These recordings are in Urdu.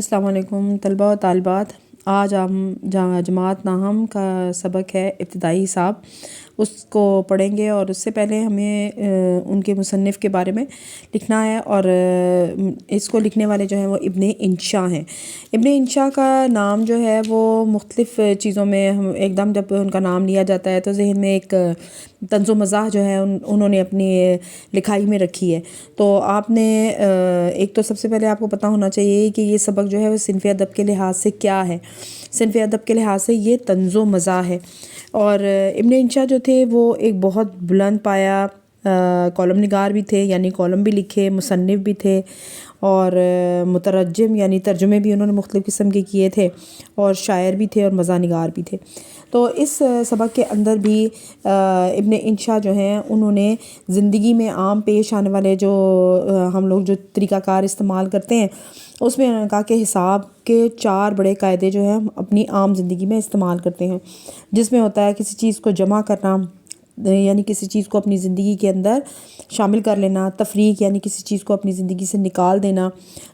السلام علیکم طلباء و طالبات۔ آج ہم جماعت ناہم کا سبق ہے ابتدائی حساب، اس کو پڑھیں گے اور اس سے پہلے ہمیں ان کے مصنف کے بارے میں لکھنا ہے، اور اس کو لکھنے والے جو ہیں وہ ابن انشا ہیں۔ ابن انشا کا نام جو ہے وہ مختلف چیزوں میں ایک دم جب ان کا نام لیا جاتا ہے تو ذہن میں ایک طنز و مزاح جو ہے انہوں نے اپنی لکھائی میں رکھی ہے۔ تو آپ نے ایک تو سب سے پہلے آپ کو پتہ ہونا چاہیے کہ یہ سبق جو ہے وہ صنف ادب کے لحاظ سے کیا ہے۔ صنف ادب کے لحاظ سے یہ طنز و مزاح ہے، اور ابن انشا جو تھے وہ ایک بہت بلند پایا کالم نگار بھی تھے، یعنی کالم بھی لکھے، مصنف بھی تھے، اور مترجم یعنی ترجمے بھی انہوں نے مختلف قسم کے کیے تھے، اور شاعر بھی تھے اور مزاح نگار بھی تھے۔ تو اس سبق کے اندر بھی ابن انشا جو ہیں انہوں نے زندگی میں عام پیش آنے والے جو ہم لوگ جو طریقہ کار استعمال کرتے ہیں، اس میں انہوں نے کہا کہ حساب کے 4 بڑے قاعدے جو ہیں ہم اپنی عام زندگی میں استعمال کرتے ہیں، جس میں ہوتا ہے کسی چیز کو جمع کرنا، یعنی کسی چیز کو اپنی زندگی کے اندر شامل کر لینا، تفریق یعنی کسی چیز کو اپنی زندگی سے نکال دینا،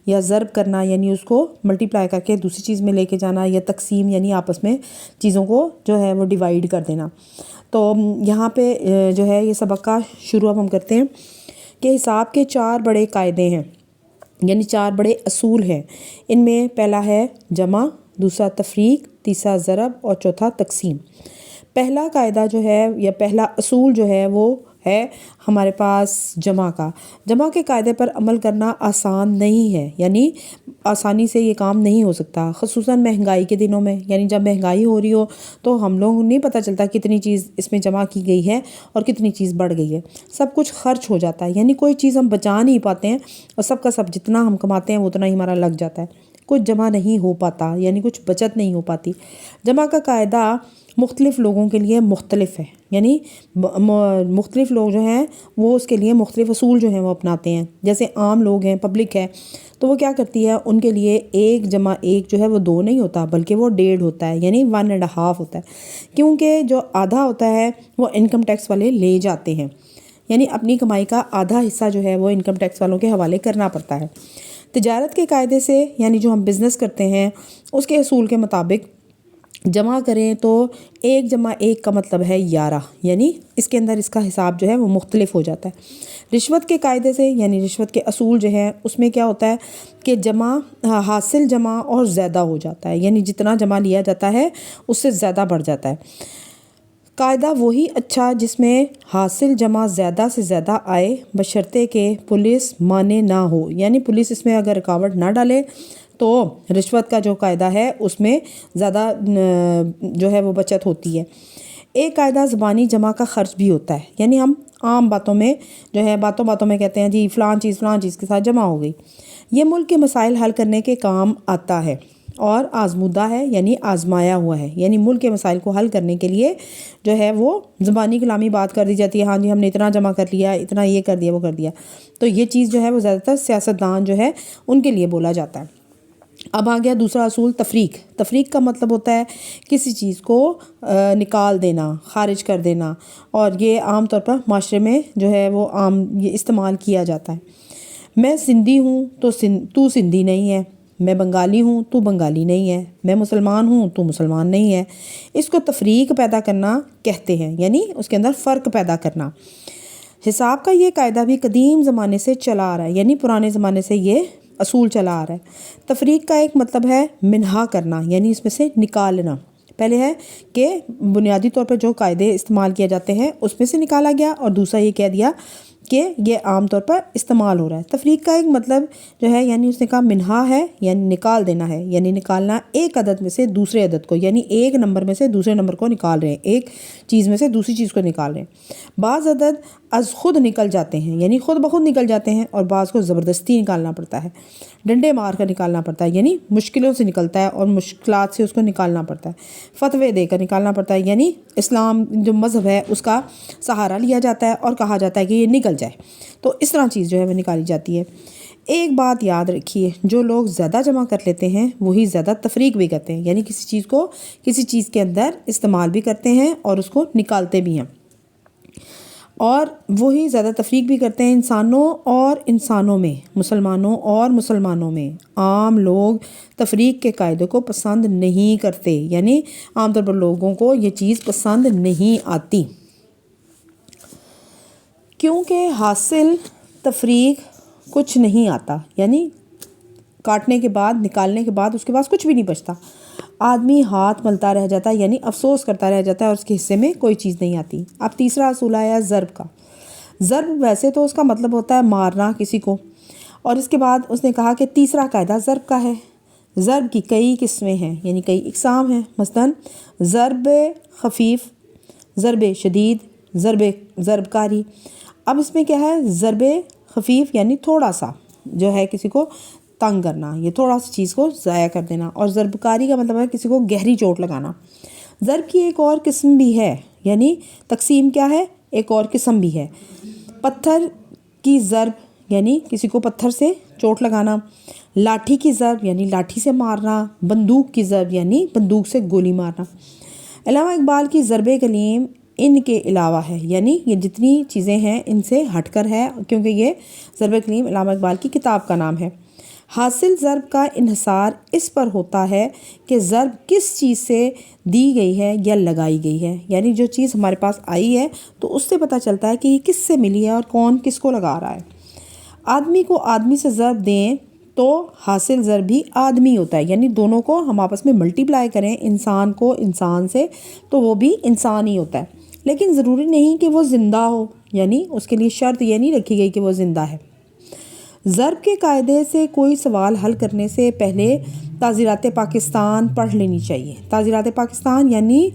یا ضرب کرنا یعنی اس کو ملٹیپلائی کر کے دوسری چیز میں لے کے جانا، یا تقسیم یعنی آپس میں چیزوں کو جو ہے وہ ڈیوائیڈ کر دینا۔ تو یہاں پہ جو ہے یہ سبق کا شروع ہم کرتے ہیں کہ حساب کے 4 بڑے قاعدے ہیں، یعنی 4 بڑے اصول ہیں۔ ان میں پہلا ہے جمع، دوسرا تفریق، تیسرا ضرب اور چوتھا تقسیم۔ پہلا قاعدہ جو ہے یا پہلا اصول جو ہے وہ ہے ہمارے پاس جمع کا۔ جمع کے قاعدے پر عمل کرنا آسان نہیں ہے، یعنی آسانی سے یہ کام نہیں ہو سکتا، خصوصاً مہنگائی کے دنوں میں۔ یعنی جب مہنگائی ہو رہی ہو تو ہم لوگ نہیں پتہ چلتا کتنی چیز اس میں جمع کی گئی ہے اور کتنی چیز بڑھ گئی ہے، سب کچھ خرچ ہو جاتا ہے، یعنی کوئی چیز ہم بچا نہیں پاتے ہیں، اور سب کا سب جتنا ہم کماتے ہیں اتنا ہی ہمارا لگ جاتا ہے، کچھ جمع نہیں ہو پاتا، یعنی کچھ بچت نہیں ہو پاتی۔ جمع کا قاعدہ مختلف لوگوں کے لیے مختلف ہے، یعنی مختلف لوگ جو ہیں وہ اس کے لیے مختلف اصول جو ہیں وہ اپناتے ہیں۔ جیسے عام لوگ ہیں، پبلک ہے، تو وہ کیا کرتی ہے، ان کے لیے 1 جمع 1 جو ہے وہ 2 نہیں ہوتا بلکہ وہ 1.5 ہوتا ہے، یعنی 1.5 ہوتا ہے، کیونکہ جو آدھا ہوتا ہے وہ انکم ٹیکس والے لے جاتے ہیں، یعنی اپنی کمائی کا آدھا حصہ جو ہے وہ انکم ٹیکس والوں کے حوالے کرنا پڑتا ہے۔ تجارت کے قاعدے سے، یعنی جو ہم بزنس کرتے ہیں اس کے اصول کے مطابق جمع کریں تو 1 جمع 1 کا مطلب ہے 11، یعنی اس کے اندر اس کا حساب جو ہے وہ مختلف ہو جاتا ہے۔ رشوت کے قاعدے سے، یعنی رشوت کے اصول جو ہیں اس میں کیا ہوتا ہے کہ جمع حاصل جمع اور زیادہ ہو جاتا ہے، یعنی جتنا جمع لیا جاتا ہے اس سے زیادہ بڑھ جاتا ہے۔ قاعدہ وہی اچھا جس میں حاصل جمع زیادہ سے زیادہ آئے، بشرطے کہ پولیس مانے نہ ہو، یعنی پولیس اس میں اگر رکاوٹ نہ ڈالے تو رشوت کا جو قاعدہ ہے اس میں زیادہ جو ہے وہ بچت ہوتی ہے۔ ایک قاعدہ زبانی جمع کا خرچ بھی ہوتا ہے، یعنی ہم عام باتوں میں جو ہے باتوں میں کہتے ہیں جی فلان چیز کے ساتھ جمع ہو گئی، یہ ملک کے مسائل حل کرنے کے کام آتا ہے اور آزمودہ ہے، یعنی آزمایا ہوا ہے، یعنی ملک کے مسائل کو حل کرنے کے لیے جو ہے وہ زبانی کلامی بات کر دی جاتی ہے، ہاں جی ہم نے اتنا جمع کر لیا، اتنا یہ کر دیا وہ کر دیا، تو یہ چیز جو ہے وہ زیادہ تر سیاستدان جو ہے ان کے لیے بولا جاتا ہے۔ اب آ گیا دوسرا اصول تفریق۔ تفریق کا مطلب ہوتا ہے کسی چیز کو نکال دینا، خارج کر دینا، اور یہ عام طور پر معاشرے میں جو ہے وہ عام یہ استعمال کیا جاتا ہے۔ میں سندھی ہوں تو سندھی نہیں ہے، میں بنگالی ہوں تو بنگالی نہیں ہے، میں مسلمان ہوں تو مسلمان نہیں ہے، اس کو تفریق پیدا کرنا کہتے ہیں، یعنی اس کے اندر فرق پیدا کرنا۔ حساب کا یہ قاعدہ بھی قدیم زمانے سے چلا آ رہا ہے، یعنی پرانے زمانے سے یہ اصول چلا آ رہا ہے۔ تفریق کا ایک مطلب ہے منہا کرنا، یعنی اس میں سے نکالنا۔ پہلے ہے کہ بنیادی طور پر جو قاعدے استعمال کیے جاتے ہیں اس میں سے نکالا گیا، اور دوسرا یہ کہہ دیا کہ یہ عام طور پر استعمال ہو رہا ہے۔ تفریق کا ایک مطلب جو ہے، یعنی اس نے کہا منہا ہے، یعنی نکال دینا ہے، یعنی نکالنا ایک عدد میں سے دوسرے عدد کو، یعنی ایک نمبر میں سے دوسرے نمبر کو نکال رہے ہیں، ایک چیز میں سے دوسری چیز کو نکال رہے ہیں۔ بعض عدد از خود نکل جاتے ہیں، یعنی خود بخود نکل جاتے ہیں، اور بعض کو زبردستی نکالنا پڑتا ہے، ڈنڈے مار کر نکالنا پڑتا ہے، یعنی مشکلوں سے نکلتا ہے اور مشکلات سے اس کو نکالنا پڑتا ہے، فتوے دے کر نکالنا پڑتا ہے، یعنی اسلام جو مذہب ہے اس کا سہارا لیا جاتا ہے اور کہا جاتا ہے کہ یہ نکل جائے، تو اس طرح چیز جو ہے وہ نکالی جاتی ہے۔ ایک بات یاد رکھیے، جو لوگ زیادہ جمع کر لیتے ہیں وہی زیادہ تفریق بھی کرتے ہیں، یعنی کسی چیز کو کسی چیز کے اندر استعمال بھی کرتے ہیں اور اس کو نکالتے بھی ہیں۔ اور وہی زیادہ تفریق بھی کرتے ہیں انسانوں اور انسانوں میں، مسلمانوں اور مسلمانوں میں۔ عام لوگ تفریق کے قاعدے کو پسند نہیں کرتے، یعنی عام طور پر لوگوں کو یہ چیز پسند نہیں آتی، کیونکہ حاصل تفریق کچھ نہیں آتا، یعنی کاٹنے کے بعد، نکالنے کے بعد اس کے پاس کچھ بھی نہیں بچتا، آدمی ہاتھ ملتا رہ جاتا ہے، یعنی افسوس کرتا رہ جاتا ہے اور اس کے حصے میں کوئی چیز نہیں آتی۔ اب تیسرا اصول آیا ضرب کا۔ ضرب ویسے تو اس کا مطلب ہوتا ہے مارنا کسی کو، اور اس کے بعد اس نے کہا کہ تیسرا قاعدہ ضرب کا ہے۔ ضرب کی کئی قسمیں ہیں، یعنی کئی اقسام ہیں، مثلاً ضرب خفیف، ضرب شدید، ضرب کاری۔ اب اس میں کیا ہے، ضرب خفیف یعنی تھوڑا سا جو ہے کسی کو تنگ کرنا، یہ تھوڑا سی چیز کو ضائع کر دینا، اور ضرب کاری کا مطلب ہے کسی کو گہری چوٹ لگانا۔ ضرب کی ایک اور قسم بھی ہے، یعنی تقسیم کیا ہے، ایک اور قسم بھی ہے۔ پتھر کی ضرب یعنی کسی کو پتھر سے چوٹ لگانا، لاٹھی کی ضرب یعنی لاٹھی سے مارنا، بندوق کی ضرب یعنی بندوق سے گولی مارنا۔ علامہ اقبال کی ضرب کلیم ان کے علاوہ ہے، یعنی یہ جتنی چیزیں ہیں ان سے ہٹ کر ہے، کیونکہ یہ ضرب کلیم علامہ اقبال کی کتاب کا نام ہے۔ حاصل ضرب کا انحصار اس پر ہوتا ہے کہ ضرب کس چیز سے دی گئی ہے یا لگائی گئی ہے، یعنی جو چیز ہمارے پاس آئی ہے تو اس سے پتہ چلتا ہے کہ یہ کس سے ملی ہے اور کون کس کو لگا رہا ہے۔ آدمی کو آدمی سے ضرب دیں تو حاصل ضرب بھی آدمی ہوتا ہے، یعنی دونوں کو ہم آپس میں ملٹی پلائی کریں انسان کو انسان سے تو وہ بھی انسان ہی ہوتا ہے، لیکن ضروری نہیں کہ وہ زندہ ہو، یعنی اس کے لیے شرط یہ نہیں رکھی گئی کہ وہ زندہ ہے۔ ضرب کے قاعدے سے کوئی سوال حل کرنے سے پہلے تعزیرات پاکستان پڑھ لینی چاہیے۔ تعزیرات پاکستان یعنی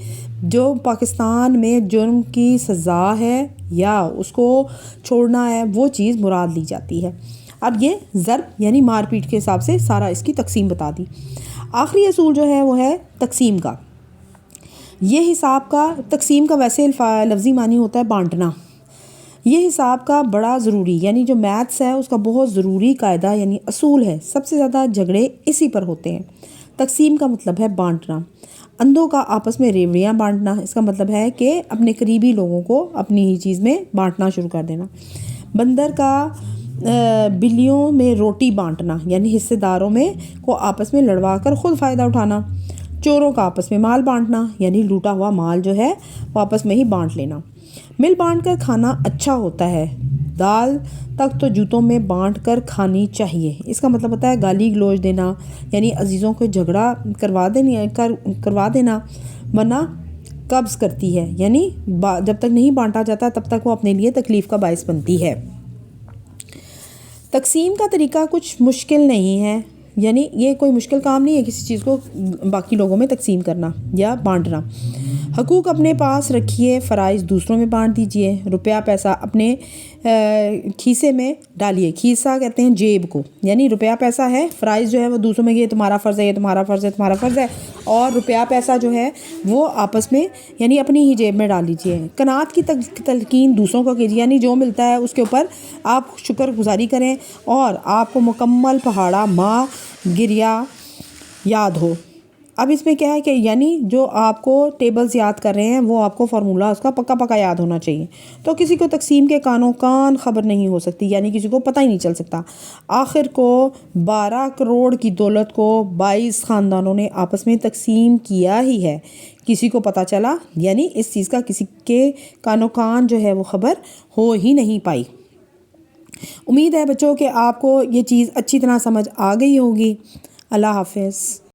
جو پاکستان میں جرم کی سزا ہے یا اس کو چھوڑنا ہے وہ چیز مراد لی جاتی ہے۔ اب یہ ضرب یعنی مار پیٹ کے حساب سے سارا اس کی تقسیم بتا دی۔ آخری اصول جو ہے وہ ہے تقسیم کا۔ یہ حساب کا، تقسیم کا ویسے لفظی معنی ہوتا ہے بانٹنا۔ یہ حساب کا بڑا ضروری، یعنی جو میتھس ہے اس کا بہت ضروری قاعدہ یعنی اصول ہے۔ سب سے زیادہ جھگڑے اسی پر ہوتے ہیں۔ تقسیم کا مطلب ہے بانٹنا۔ اندھوں کا آپس میں ریوڑیاں بانٹنا، اس کا مطلب ہے کہ اپنے قریبی لوگوں کو اپنی ہی چیز میں بانٹنا شروع کر دینا۔ بندر کا بلیوں میں روٹی بانٹنا، یعنی حصے داروں میں کو آپس میں لڑوا کر خود فائدہ اٹھانا۔ چوروں کا آپس میں مال بانٹنا، یعنی لوٹا ہوا مال جو ہے وہ آپس میں ہی بانٹ لینا۔ مل بانٹ کر کھانا اچھا ہوتا ہے، دال تک تو جوتوں میں بانٹ کر کھانی چاہیے۔ اس کا مطلب ہوتا ہے گالی گلوچ دینا، یعنی عزیزوں کو جھگڑا کروا دینا ورنہ قبض کرتی ہے، یعنی جب تک نہیں بانٹا جاتا تب تک وہ اپنے لیے تکلیف کا باعث بنتی ہے۔ تقسیم کا طریقہ کچھ مشکل نہیں ہے، یعنی یہ کوئی مشکل کام نہیں ہے کسی چیز کو باقی لوگوں میں تقسیم کرنا یا بانٹنا۔ حقوق اپنے پاس رکھیے، فرائض دوسروں میں بانٹ دیجئے۔ روپیہ پیسہ اپنے کھیسے میں ڈالیے۔ کھیسا کہتے ہیں جیب کو، یعنی روپیہ پیسہ ہے، فرائض جو ہے وہ دوسروں میں، یہ تمہارا فرض ہے، یہ تمہارا فرض ہے، تمہارا فرض ہے، اور روپیہ پیسہ جو ہے وہ آپس میں یعنی اپنی ہی جیب میں ڈال لیجئے۔ قناعت کی تلقین دوسروں کو کیجیے، یعنی جو ملتا ہے اس کے اوپر آپ شکر گزاری کریں اور آپ کو مکمل پہاڑا ماں گریا یاد ہو۔ اب اس میں کیا ہے کہ یعنی جو آپ کو ٹیبلز یاد کر رہے ہیں وہ آپ کو فارمولہ اس کا پکا پکا یاد ہونا چاہیے، تو کسی کو تقسیم کے کانوں کان خبر نہیں ہو سکتی، یعنی کسی کو پتہ ہی نہیں چل سکتا۔ آخر کو 12 کروڑ کی دولت کو 22 خاندانوں نے آپس میں تقسیم کیا ہی ہے، کسی کو پتہ چلا، یعنی اس چیز کا کسی کے کانوں کان جو ہے وہ خبر ہو ہی نہیں پائی۔ امید ہے بچوں کہ آپ کو یہ چیز اچھی طرح سمجھ آ گئی ہوگی۔ اللہ حافظ۔